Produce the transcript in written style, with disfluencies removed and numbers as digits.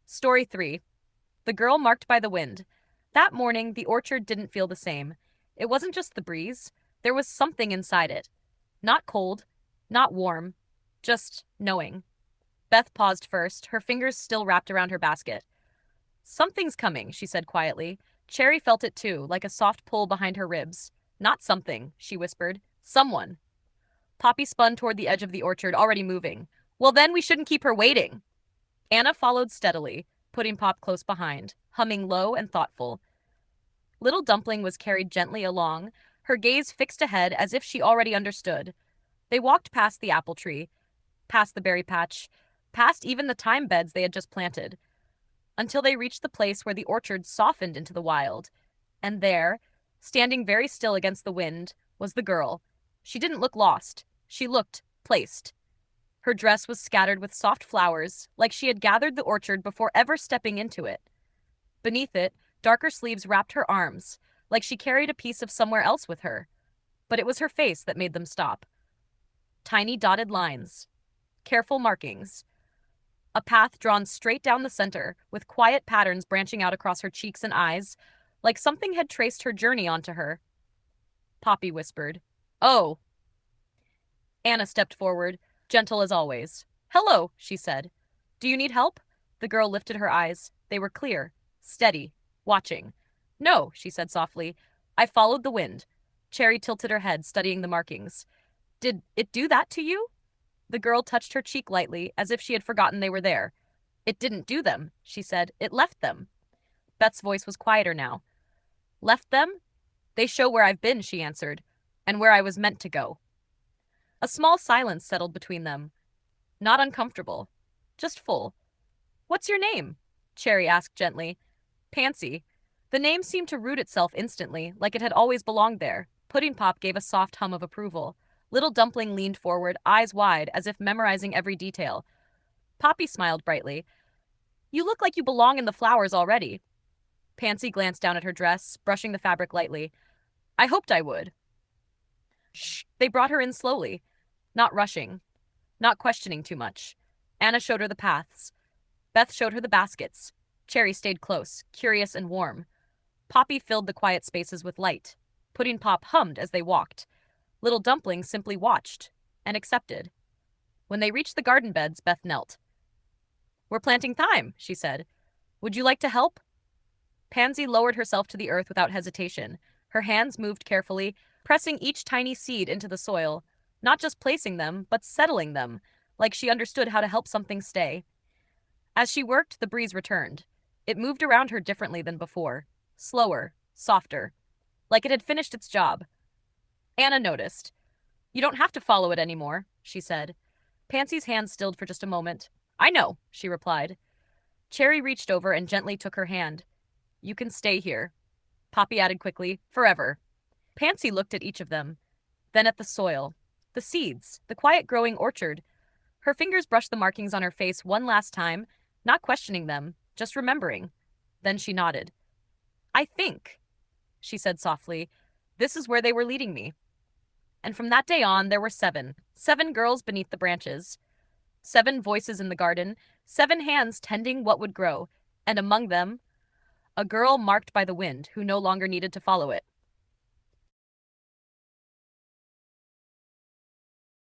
Story 3. The Girl Marked by the Wind. That morning, the orchard didn't feel the same. It wasn't just the breeze, there was something inside it. Not cold, not warm, just knowing. Beth paused first, her fingers still wrapped around her basket. Something's coming, she said quietly. Cherry felt it too, like a soft pull behind her ribs. Not something, she whispered. Someone. Poppy spun toward the edge of the orchard, already moving. Well, then we shouldn't keep her waiting. Anna followed steadily, putting Pop close behind, humming low and thoughtful. Little Dumpling was carried gently along, her gaze fixed ahead as if she already understood. They walked past the apple tree, past the berry patch, past even the thyme beds they had just planted, until they reached the place where the orchard softened into the wild. And there, standing very still against the wind, was the girl. She didn't look lost. She looked placed. Her dress was scattered with soft flowers, like she had gathered the orchard before ever stepping into it. Beneath it, darker sleeves wrapped her arms, like she carried a piece of somewhere else with her. But it was her face that made them stop. Tiny dotted lines. Careful markings. A path drawn straight down the center, with quiet patterns branching out across her cheeks and eyes, like something had traced her journey onto her. Poppy whispered, "Oh." Anna stepped forward, gentle as always. "Hello," she said. "Do you need help?" The girl lifted her eyes. They were clear, steady, watching. "No," she said softly. "I followed the wind." Cherry tilted her head, studying the markings. "Did it do that to you?" The girl touched her cheek lightly, as if she had forgotten they were there. "It didn't do them," she said. "It left them." Beth's voice was quieter now. "Left them? They show where I've been," she answered, "and where I was meant to go." A small silence settled between them. Not uncomfortable, just full. "What's your name?" Cherry asked gently. "Pansy." The name seemed to root itself instantly, like it had always belonged there. Pudding Pop gave a soft hum of approval. Little Dumpling leaned forward, eyes wide, as if memorizing every detail. Poppy smiled brightly. "You look like you belong in the flowers already." Pansy glanced down at her dress, brushing the fabric lightly. "I hoped I would." Shh. They brought her in slowly, not rushing, not questioning too much. Anna showed her the paths. Beth showed her the baskets. Cherry stayed close, curious and warm. Poppy filled the quiet spaces with light. Pudding Pop hummed as they walked. Little Dumpling simply watched and accepted. When they reached the garden beds, Beth knelt. "We're planting thyme," she said. "Would you like to help?" Pansy lowered herself to the earth without hesitation. Her hands moved carefully, pressing each tiny seed into the soil, not just placing them, but settling them, like she understood how to help something stay. As she worked, the breeze returned. It moved around her differently than before, slower, softer, like it had finished its job. Anna noticed. "You don't have to follow it anymore," she said. Pansy's hands stilled for just a moment. "I know," she replied. Cherry reached over and gently took her hand. "You can stay here," Poppy added quickly, "forever." Pansy looked at each of them, then at the soil, the seeds, the quiet growing orchard. Her fingers brushed the markings on her face one last time, not questioning them, just remembering. Then she nodded. "I think," she said softly, "this is where they were leading me." And from that day on, there were 7. 7 girls beneath the branches. 7 voices in the garden. 7 hands tending what would grow. And among them, a girl marked by the wind who no longer needed to follow it.